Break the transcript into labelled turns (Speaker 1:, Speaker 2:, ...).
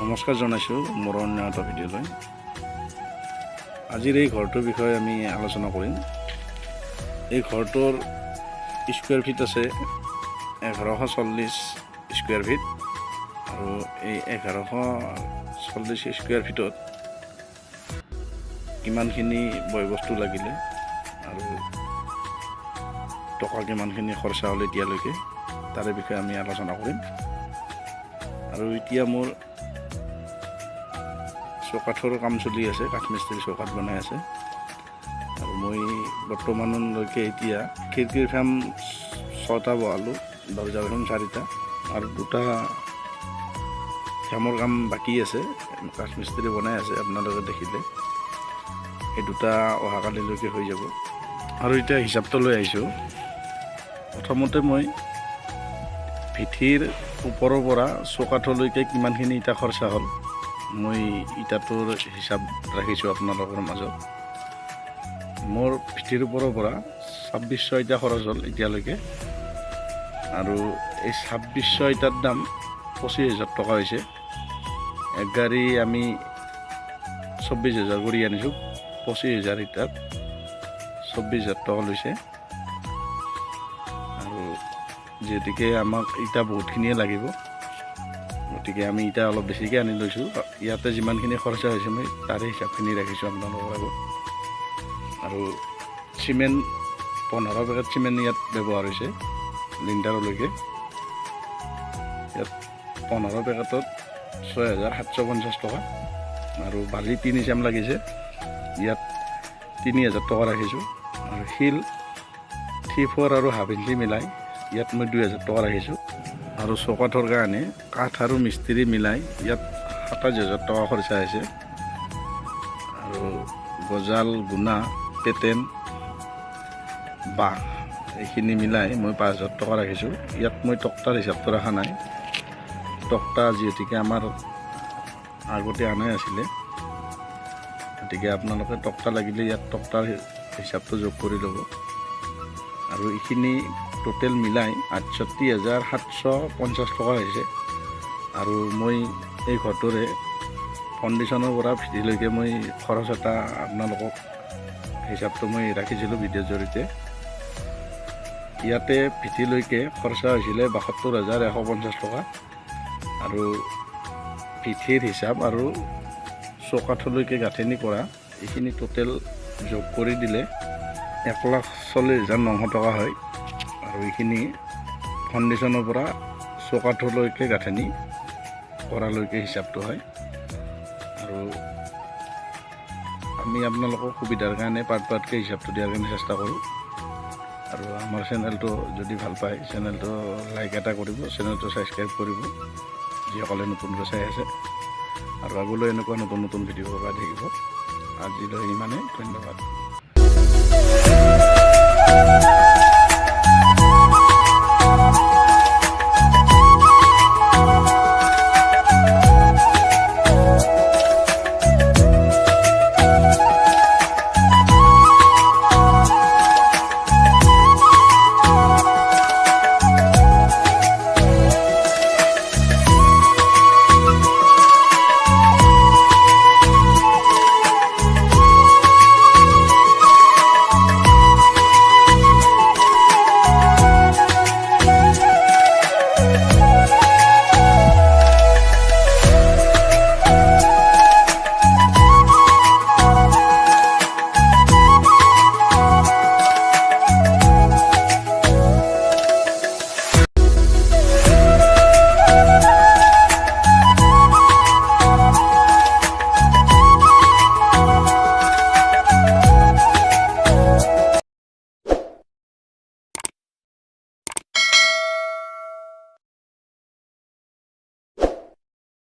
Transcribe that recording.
Speaker 1: নমস্কাৰ জনাইছোঁ মোৰ অন্য এটা ভিডিঅ'লৈ। আজিৰ এই ঘৰটোৰ বিষয়ে আমি আলোচনা কৰিম। এই ঘৰটোৰ স্কুৱেৰ ফিট আছে 1140 স্কুৱেৰ ফিট, আৰু এই 1140 স্কুৱেৰ ফিটত কিমানখিনি বয়বস্তু লাগিলে আৰু টকা কিমানখিনি খৰচা হ'ল এতিয়ালৈকে, তাৰে বিষয়ে আমি আলোচনা কৰিম। আৰু এতিয়া মোৰ চৌকাঠৰ কাম চলি আছে, কাঠমিস্ত্ৰী চৌকাঠ বনাই আছে। আৰু মই বৰ্তমানলৈকে এতিয়া খিৰিকীৰ ফ্ৰেম 6টা বহালোঁ, দৰ্জাৰ ফ্ৰেম 4টা, আৰু 2টা ফ্ৰেমৰ কাম বাকী আছে, কাঠমিস্ত্ৰী বনাই আছে। আপোনালোকে দেখিলে এই 2টা অহাকালিলৈকে হৈ যাব। আৰু এতিয়া হিচাপটো লৈ আহিছোঁ। প্ৰথমতে মই ভিঠিৰ ওপৰৰ পৰা চৌকাঠলৈকে কিমানখিনি ইটা খৰচা হ'ল মই ইটাটোৰ হিচাপ ৰাখিছোঁ আপোনালোকৰ মাজত। মোৰ ভিঠিৰ ওপৰৰ পৰা 2600 ইটা খৰচ হ'ল এতিয়ালৈকে, আৰু এই 2600 ইটাৰ দাম 25,000 টকা হৈছে। এক গাড়ী আমি 24,000 কৰি আনিছোঁ, 25,000 ইটাত 24,000 টকা লৈছে। আৰু যিহেতুকে আমাক ইটা বহুতখিনিয়ে লাগিব, গতিকে আমি ইটা অলপ বেছিকৈ আনি লৈছোঁ। ইয়াতে যিমানখিনি খৰচা হৈছে মই তাৰে হিচাপখিনি ৰাখিছোঁ আপোনালোকৰ আগত। আৰু চিমেণ্ট 15 পেকেট চিমেণ্ট ইয়াত ব্যৱহাৰ হৈছে লিণ্ডাৰলৈকে। ইয়াত 15 পেকেটত 6,750 টকা, আৰু বালি 3 চাম লাগিছে, ইয়াত 3,000 টকা ৰাখিছোঁ। আৰু শিল 3/4 আৰু হাফ ইঞ্চি মিলাই ইয়াত মই 2,000 টকা ৰাখিছোঁ। আৰু চৌকাঠৰ কাৰণে কাঠ আৰু মিস্ত্ৰী মিলাই ইয়াত 27,000 টকা খৰচা হৈছে। আৰু গজাল, গুণা, পেটেন, বাঁহ এইখিনি মিলাই মই 5,000 টকা ৰাখিছোঁ। ইয়াত মই টক্টাৰ হিচাপটো ৰখা নাই, টক্টা যিহেতুকে আমাৰ আগতে আনাই আছিলে, গতিকে আপোনালোকে টক্টা লাগিলে ইয়াত টক্টাৰ হিচাপটো যোগ কৰি ল'ব। আৰু এইখিনি টোটেল মিলাই 68,750 টকা হৈছে। আৰু মই এই ঘৰটোৰে ফাউণ্ডেশ্যনৰ পৰা ভিডিলৈকে মই খৰচ এটা আপোনালোকক হিচাপটো মই ৰাখিছিলোঁ ভিডিঅ'ৰ জৰিয়তে। ইয়াতে ভিঠিলৈকে খৰচা হৈছিলে 72,150 টকা, আৰু ভিঠিৰ হিচাপ আৰু চৌকাঠলৈকে গাঁথনি কৰা এইখিনি টোটেল যোগ কৰি দিলে 1,40,900 টকা হয়। আৰু এইখিনি ফাউণ্ডেশ্যনৰ পৰা চৌকাঠলৈকে গাঁথনি কৰালৈকে হিচাপটো হয়। আৰু আমি আপোনালোকক সুবিধাৰ কাৰণে পাৰ্টকৈ হিচাপটো দিয়াৰ কাৰণে চেষ্টা কৰোঁ। আৰু আমাৰ চেনেলটো যদি ভাল পায় চেনেলটো লাইক এটা কৰিব, চেনেলটো ছাবস্ক্ৰাইব কৰিব যিসকলে নতুনকৈ চাই আছে। আৰু আগলৈ এনেকুৱা নতুন নতুন ভিডিঅ' পাই থাকিব। আজিলৈ ইমানেই, ধন্যবাদ।